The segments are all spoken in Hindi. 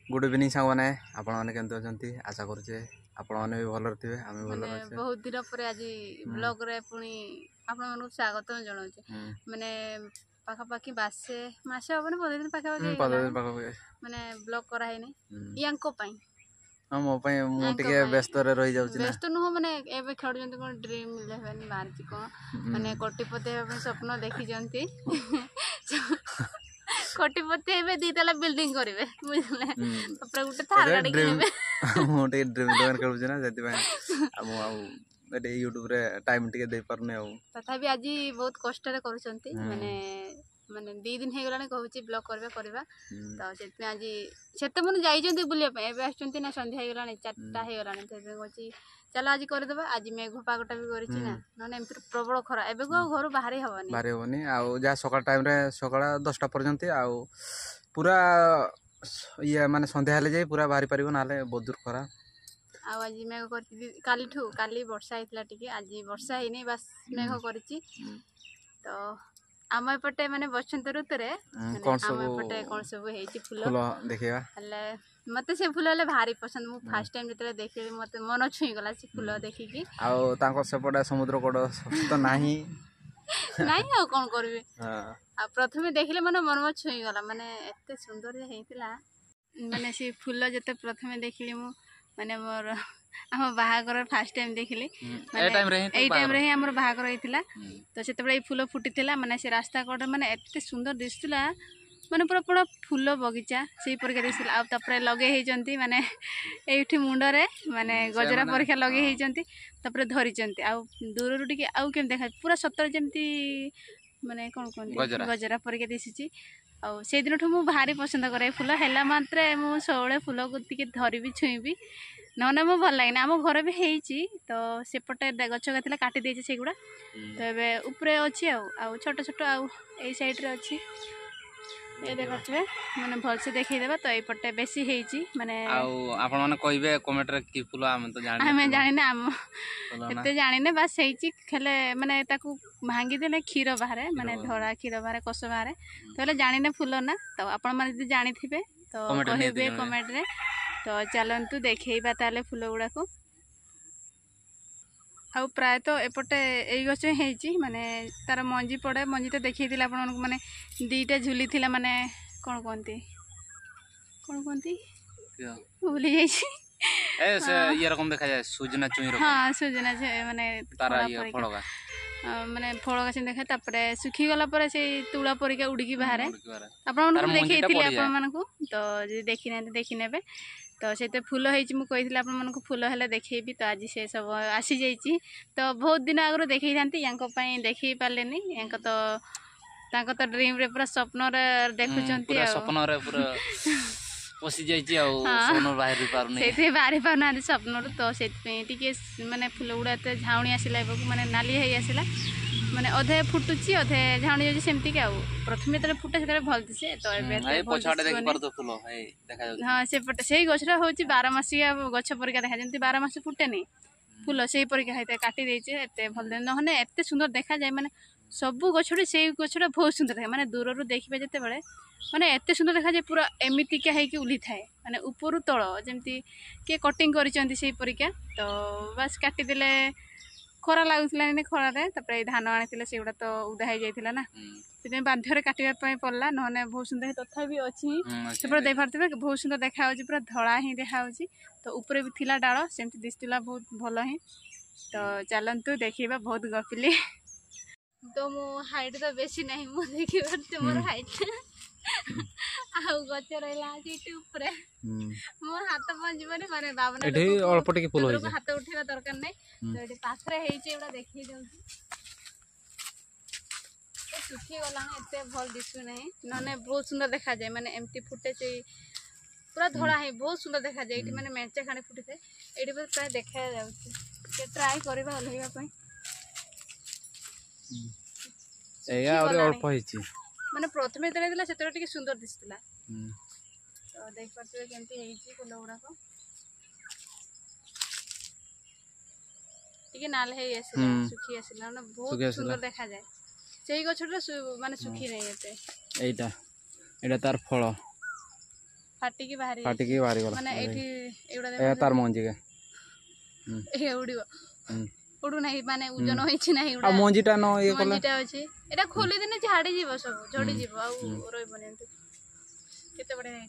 गुड इवनिंग सांग मैंने आपते अच्छा आशा करुचे आपण मैंने भी भल थे आम भल बहुत दिन पर आज ब्लॉग रे पुणी आपण स्वागत जनाऊे माने पाखापाखि बासे मसे हम बहुत दिन पाखापाखि माने ब्लॉग कराई या हाँ मोटे व्यस्त रही जाऊँ व्यस्त नुह मैंने एवं खेल कौन ड्रीम इलेवेन बाहर कौन मैंने कोटिपति स्वप्न देखी कोटिपति एवं दीताला बिल्डिंग करेंगे बुझे गोटे थार गाड़ी मुझे ड्रीम इलेवेन खेलुचे ना यूट्यूब रे टाइम टिके दे पारने तथापि आज बहुत कष्ट माने माने 2 दिन हो गलानी कहूँ ब्लॉग करवा तो से आज से मन जाइए बुलापी एवं आसुँच ना सन्ध्या हो गला 4टा हो गलानी कहूँ चलो आज करदे आज मेघ पागटा भी करना ना एम प्रबल खरा एवं घर बाहरी हेनी आ सकाल टाइम सकाल 10टा पर्यंत आउ पूरा ये माने सन्ध्या हेले जाई पूरा बाहरी पारिबो नाले बहुत दूर खरा आज मेघ कर काली वर्षा होता टे आज वर्षा है बस मेघ कर तो आम एपटे माने बसंत ऋतु रे कौन सब फूल देखा मत से फूल हेल्ले भारी पसंद मु फास्ट टाइम जो देखी मत मन छुई गला से फूल देखिकी सेपटे समुद्र कूट तो नाही नहीं आ कौन करी प्रथम देखले मन मन छुई गला माने एते सुंदर होता माने से फूल जते प्रथम देखली मु माने मोर आम बाहागर फास्ट टाइम देखिली टाइम रे हमर बाहागर होइतिला तो सेते बळे फूल फुटितिला माने से रास्ता कड माने एते सुंदर दिसतिला माने पूरा पूरा फूल बगीचा सेही परके दिसतिला आ तपरे लगे हेजंती माने एठी मुंड रे माने गजरा परीक्षा लगे हेजंती तपरे धरिचंती आ दूर रु टिके आउ केम देखा पूरा सतर जेमती माने कोन कोन गजरा परके दिसिची आ से दिन ठु मु भारी पसंद करे फूल हैला मात्रे मु सबले फूल को टिके धरिबी छुईबी नने मो भल लगे आम घर भी होती तो सेपटे गच गाला काटी देचे से गुड़ा तो ये उपरे अच्छी आउ छोट छोट आउ ये सैड्रे अच्छी ये देखते मैंने भलसे देखईदेवा तो यपटे बेसी होती माने कहबे कमेंट रे की फूल आम तो जाने आम जाने आम एते जाने बस होती खेले माने ताकू भांगी देले क्षीर बाहर माने धड़ा क्षीर बाहर कष बाहर तो जाने फूल ना तो आपण माने जानी थे तो कहबे कमेंट रे तो चलतु देखा ताले फूल गुड़ा को आउ प्रायतः एपटे यही गच होती माने तार मंजी पड़े मंजी तो देखी माने 2टा झुली थिला माने कौन कहती भूली जाइए ये रकम देखा जाए सुजना चुई हाँ सुजना माने माने फल गाछ देखा तापरे सुखी गला पर से तुला परिका उड़िकी बाहर आपण देखी तो देखी ना देखी नेबे तो से फूल होती मुझे आपको फूल हेल्ले देखेबी तो आज से सब आसी जाइए तो बहुत दिन आगु देखी था देखी पारे तो ड्रीम रे पूरा स्वप्न देखुं स्वप्न पशि जाइए बाहरी पारना स्वप्न तो से माने फूल गुड़ा झाउणी आसला माने नाली है आसला माने अधे फुटुची अधे झाउणी जाऊँ सेमती क्या प्रथम जो फुटे से भल दिसे तो हाँ सेपटे से गछटा हूँ 12 गछ परिका देखा जमी 12 मास फुटेनी फूल से परिका होता है काटी देचे एत भल नहने एत सुंदर देखा जाए माने सबू गछटी से गछटा बहुत सुंदर देखे माने दूर रू देखिए जिते बड़े माने एत सुंदर देखा जाए पूरा एमतिका होगी उली थाए माने ऊपर तल जमती किए कटिंग करी परिका तो बस काटिदेले खरा लगुला खरारे धान आनी से गुड़ा तो उदा हो जाता ना से बाध्य काटापी पड़ा नहने बहुत सुंदर तथापि अच्छी से देखते बहुत सुंदर देखा पूरा धड़ा ही देखा तो ऊपर भी थिला डाल सेमती दिसला बहुत भल ही तो चलतु देखा बहुत गपिली तो मो हाइट तो बेसी नहीं मो देखी पारे मोर हाइट आउ गच रहा ऊपर मो हाथ पहुँचबनी माने बाबन अल्प टिके फूल हाथ उठेगा दरकार नहीं तो ये पाखरे होड़ा देखी दे सुखी गला एत भल दिशु नहीं नने बहुत सुंदर देखा जाए माने एमती फुटे से पूरा धड़ा है बहुत सुंदर देखा जाए माने मेंचे खाने फुटी थे ये प्राय देखा जाए ट्राए करवा ओल्हैया अल्प माने प्रथम जो सुंदर दिसला तो देख पारे केमती फूल गुड़ाक टी नाल सुखी आसला बहुत सुंदर देखा जाए से गछटा माने सुखी नहीं एते एटा तार फल फाटिकी बाहरी फाटिकी बाहरी गला माने एठी एउडा ए तार मंजी के ए उडिबो उडु नाही माने हम्म। ओजन होइछि नाही आ उडा मंजीटा न ये कला मंजीटा अछि एटा खोली दिने झाड़ी जीव सब झड़ी जीव आ रोइबो नेंतु केते बडे नाही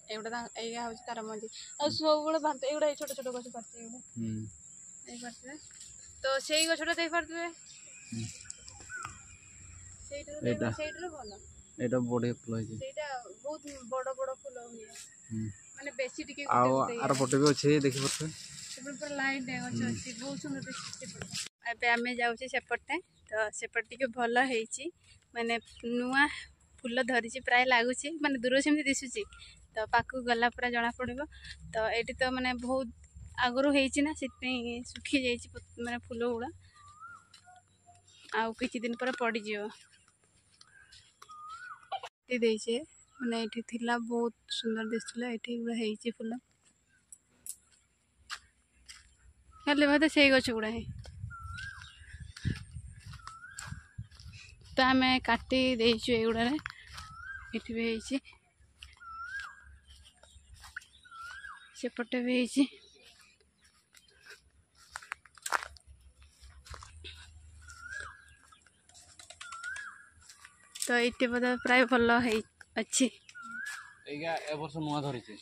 एउडा एया होछि तार मंजी आ सब बडे भात एउडा छोट छोट गछ पाछि एउडा এই পারছে তো সেই গছটা দেই পারবে সেইটা এটা সেইটার ভালো এটা বড় ফুল হইছে সেইটা বহুত বড় বড় ফুল হুয়ে মানে বেশি টিকে आ গুটে आर पटे भी अच्छे देखि परते ସେପଟେ ପୁରା ଲାଇନ୍ ଗଛ ଅଛି ବହୁତ ସୁନ୍ଦର ଦିଶୁଛି ସେପଟେ ଏବେ ଆମେ ଯାଉଛେ ସେପଟେ ତ ସେପଟେ ଟିକେ ଭଲ ହେଇଛି ମାନେ ନୂଆ ଫୁଲ ଧରିଛି ପ୍ରାୟ ଲାଗୁଛି ମାନେ ଦୂର ସେମିତି ଦିଶୁଛି ତ ପାଖକୁ ଗଲା ପୁରା ଜଣାପଡ଼ିବ ତ ଏଇଠି ତ ମାନେ ବହୁତ ଆଗରୁ ହେଇଛି ନା ସେଥିପାଇଁ ଶୁଖି ଯାଇଛି ମାନେ ଫୁଲ ଗୁଡ଼ା ଆଉ କିଛି ଦିନ ପରେ ପଡ଼ିଯିବ ଦେଇଛେ ମାନେ ଏଇଠି ଥିଲା ବହୁତ ସୁନ୍ଦର ଦିଶୁଥିଲା ଏଇଠି ଗୁଡ଼ା ହେଇଛି ଫୁଲ ହେଲେ ବୋଧେ ସେଇ ଗଛ ଗୁଡ଼ା ହିଁ ତ ଆମେ କାଟି ଦେଇଛୁ ଏଗୁଡ଼ାରେ ଏଠି ବି ହେଇଛି ସେପଟେ ବି ହେଇଛି ତ ଏଇଠି ବୋଧେ ପ୍ରାୟ ଭଲ ହେଇ ଅଛି एगा ए वर्ष नुआ धरिছে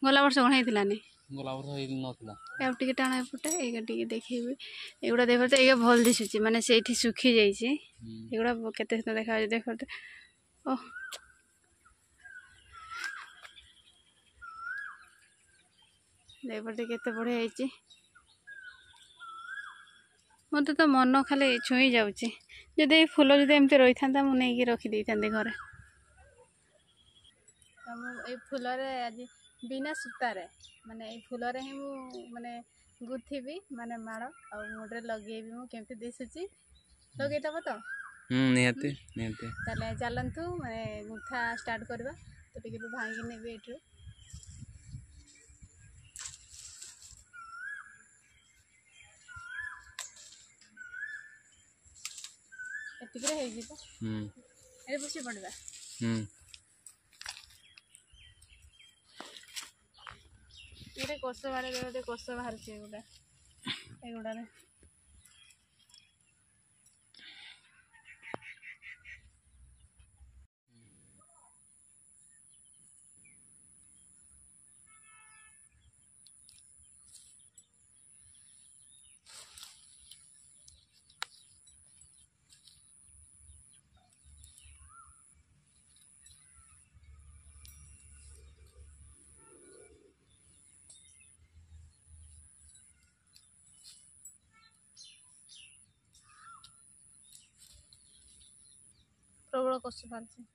ଗଲା ବର୍ଷ କ'ଣ ହେଇଥିଲାନି ଗଲା ବର୍ଷ ହେଇ ନଥିଲା ଆଉ ଟିକେ ଟାଣ ଏପଟେ ଏଇଟା ଟିକେ ଦେଖେଇବି ଏଗୁଡ଼ା ଦେଖ ଏଇଟା ଭଲ ଦିଶୁଛି ମାନେ ସେଇଠି ଶୁଖି ଯାଇଛି ଏଗୁଡ଼ା କେତେ ସୁନ୍ଦର ଦେଖାଯାଉଛି ଦେଖ ଓ ଏପଟେ କେତେ ବଢ଼ିଆ ହେଇଛି ମୋତେ ତ ମନ ଖାଲି ଛୁଇଁ ଯାଉଛି ଯଦି ଏଇ ଫୁଲ ଯଦି ଏମିତି ରହିଥାନ୍ତା ମୁଁ ନେଇକି ରଖିଦେଇଥାନ୍ତି ଘରେ ମୁଁ ଏଇ ଫୁଲରେ ଆଜି ବିନା ସୂତାରେ ମାନେ ଏଇ ଫୁଲରେ ହିଁ ମୁଁ ମାନେ ଗୁଥିବି ମାନେ ମାଳ ଆଉ ମୁଣ୍ଡରେ ଲଗେଇବି ମୁଁ କେମିତି ଦିଶୁଛି ଲଗେଇଦେବ ତ ନିହାତି ନିହାତି ତାହେଲେ ଚାଲନ୍ତୁ ମାନେ ଗୁନ୍ଥା ଷ୍ଟାର୍ଟ କରିବା ତ ଟିକେ ବି ଭାଙ୍ଗି ନେବି ଏଇଠୁ ଏତିକିରେ ହେଇଯିବ ଏଠି ବସି ପଡ଼ିବା ଗୋଟେ କୋଷ ବାହାରେ ଗୋଟେ କୋଷ ବାହାରୁଛି ଏଗୁଡ଼ାରେ ପ୍ରବଳ କୋଷ ବାହାରୁଛି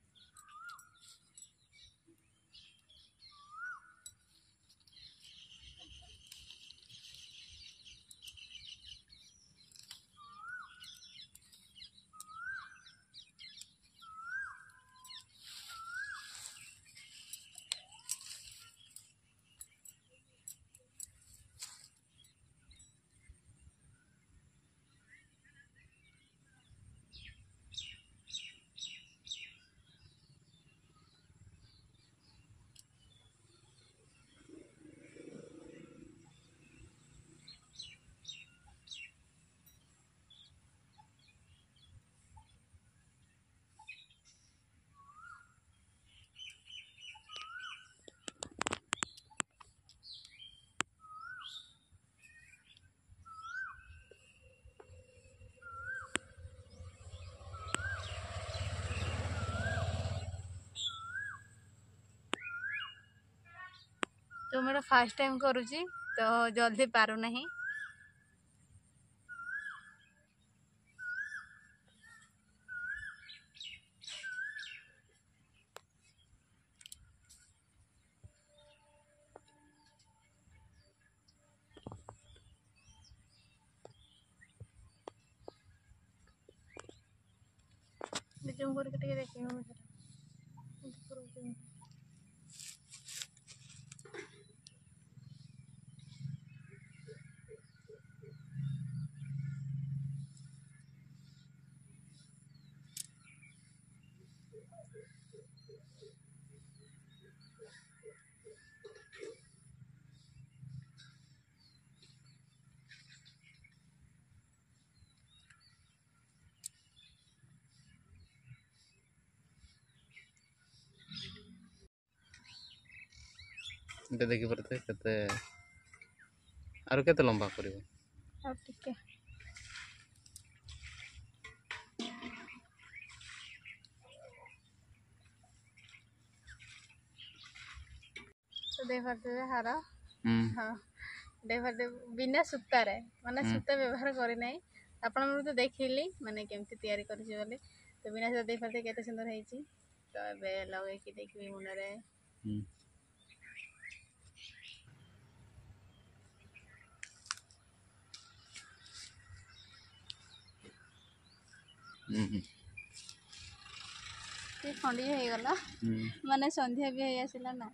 तो मैं फास्ट टाइम करुँची तो जल्दी पारू नहीं जूम करके टिके देखिए এটা দেখি পারতে কেতে আর কেতে লম্বা করিব ଆଉ ଟିକେ ତ ଦେଇପାରୁଥିବେ ହାର ହଁ ଦେଇପାରୁଥିବେ ବିନା ସୂତାରେ ମାନେ ସୂତା ବ୍ୟବହାର କରିନାହିଁ ଆପଣଙ୍କୁ ତ ଦେଖିଲି ମାନେ କେମିତି ତିଆରି କରିଛି ବୋଲି ତ ବିନା ସୂତା ଦେଇପାରୁଥିବେ କେତେ ସୁନ୍ଦର ହେଇଛି ତ ଏବେ ଲଗେଇକି ଦେଖିବି ମୁଣ୍ଡରେ ଟିକେ ଖଣ୍ଡିଆ ହେଇଗଲା ମାନେ ସନ୍ଧ୍ୟା ବି ହେଇ ଆସିଲା ନା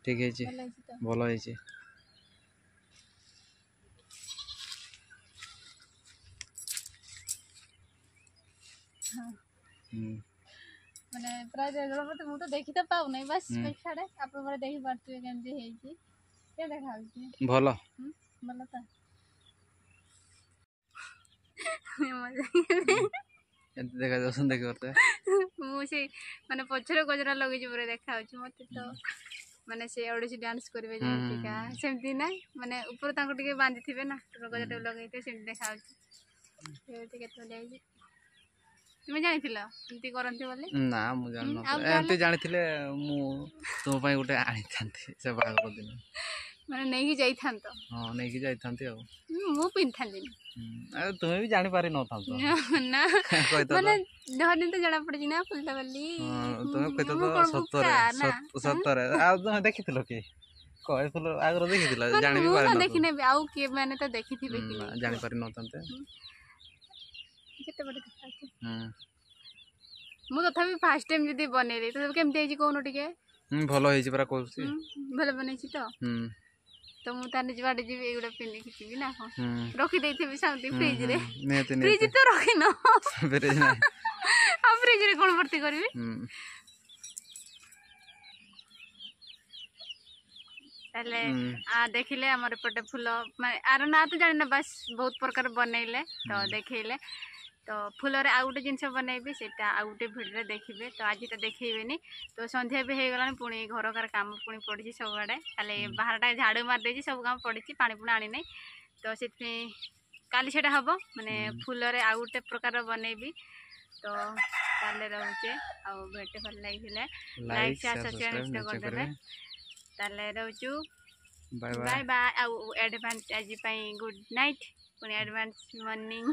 ঠিক আছে ভালো হয়েছে ମାନେ ପ୍ରାୟ ମୁଁ ତ ଦେଖି ତ ପାଉନାହିଁ ବାସ୍ ଛାଡ଼େ ଆପଣ ମାନେ ଦେଖିପାରୁଥିବେ କେମିତି ହେଇଛି କେ ଦେଖାଯାଉଛି ଭଲ ଭଲ ତ ଏମିତି ଦେଖାଯାଉଛନ୍ତି ଦେଖିପାରୁଥିବେ ମୁଁ ସେଇ ମାନେ ପଛରେ ଗଜରା ଲଗେଇଛି ପୁରା ଦେଖାଯାଉଛି ମତେ ତ ମାନେ ସେ ଓଡ଼ିଶୀ ଡ୍ୟାନ୍ସ କରିବେ ଯେମିତିକା ସେମିତି ନାହିଁ ମାନେ ଉପରେ ତାଙ୍କୁ ଟିକେ ବାନ୍ଧିଥିବେ ନା ଗଜରା ଲଗେଇଥିବେ ସେମିତି ଦେଖାଯାଉଛି ଏମିତି କେତେ ଯାଇଛି ତୁମେ ଜାଣିଥିଲ ଏମିତି କରନ୍ତି ବୋଲି ନା ମୁଁ ଜାଣିନଥିଲି ଏମିତି ଜାଣିଥିଲେ ମୁଁ ତୁମ ପାଇଁ ଗୋଟେ ଆଣିଥାନ୍ତି ସେ ବାହାଘର ଦିନ ମାନେ ନେଇକି ଯାଇଥାନ୍ତ ହଁ ନେଇକି ଯାଇଥାନ୍ତି ଆଉ ମୁଁ ପିନ୍ଧିଥାନ୍ତିନି ତୁମେ ବି ଜାଣିପାରି ନଥାନ୍ତ ନା ମାନେ ଧରିନି ତ ଜଣା ପଡୁଛି ନା ଫୁଲଟା ବୋଲି ତୁମେ କହିଥାନ୍ତ ସତରେ ସତରେ ଆଉ ତୁମେ ଦେଖିଥିଲ କି କହିଥିଲ ଆଗରୁ ଦେଖିଥିଲ ଜାଣିବି ଦେଖିନେବି ଆଉ କିଏ ମାନେ ତ ଦେଖିଥିବେ କି ଜାଣିପାରି ନଥାନ୍ତେ କେତେ ବଡ଼ ଦେଖାଯାଉଛି ମୁଁ ତଥାପି ଫାର୍ଷ୍ଟ ଟାଇମ୍ ଯଦି ବନେଇଲି ତ କେମିତି ହେଇଛି କହୁନ ଟିକେ ଭଲ ହେଇଛି ପରା କହୁଛି ଭଲ ବନେଇଛି ତ ମୁଁ ତାହେଲେ ଯୁଆଡ଼େ ଯିବି ଏଇଗୁଡ଼ା ପିନ୍ଧିକି ଯିବି ନା କଣ ରଖିଦେଇଥିବି ସେମିତି ଫ୍ରିଜରେ ଫ୍ରିଜ ତ ରଖିନ ଆଉ ଫ୍ରିଜରେ କ'ଣ ଭର୍ତ୍ତି କରିବି ତାହେଲେ ଦେଖିଲେ ଆମର ଏପଟେ ଫୁଲ ମାନେ ଆର ନାଁ ତ ଜାଣିନ ବାସ୍ ବହୁତ ପ୍ରକାର ବନେଇଲେ ତ ଦେଖେଇଲେ ତ ଫୁଲରେ ଆଉ ଗୋଟେ ଜିନିଷ ବନେଇବି ସେଇଟା ଆଉ ଗୋଟେ ଭିଡ଼ିଓରେ ଦେଖିବେ ତ ଆଜି ତ ଦେଖେଇବେନି ତ ସନ୍ଧ୍ୟା ବି ହେଇଗଲାଣି ପୁଣି ଘରକାର କାମ ପୁଣି ପଡ଼ିଛି ସବୁଆଡ଼େ ଖାଲି ବାହାରଟା ଝାଡ଼ୁ ମାରିଦେଇଛି ସବୁ କାମ ପଡ଼ିଛି ପାଣି ପୁଣି ଆଣିନାହିଁ ତ ସେଥିପାଇଁ କାଲି ସେଇଟା ହେବ ମାନେ ଫୁଲରେ ଆଉ ଗୋଟେ ପ୍ରକାର ବନେଇବି ତ ତାହେଲେ ରହୁଛେ ଆଉ ଭିଡ଼ିଓ ଭଲ ଲାଗିଥିଲେ ଲାଇକ୍ ସେୟାର ସବସ୍କ୍ରାଇବ୍ ନିଶ୍ଚୟ କରିଦେବେ ତାହେଲେ ରହୁଛୁ ବାଏ ବାଏ ଆଉ ଆଡ଼ଭାନ୍ସ ଆଜି ପାଇଁ ଗୁଡ୍ ନାଇଟ୍ ପୁଣି ଆଡ଼ଭାନ୍ସ ମର୍ଣ୍ଣିଂ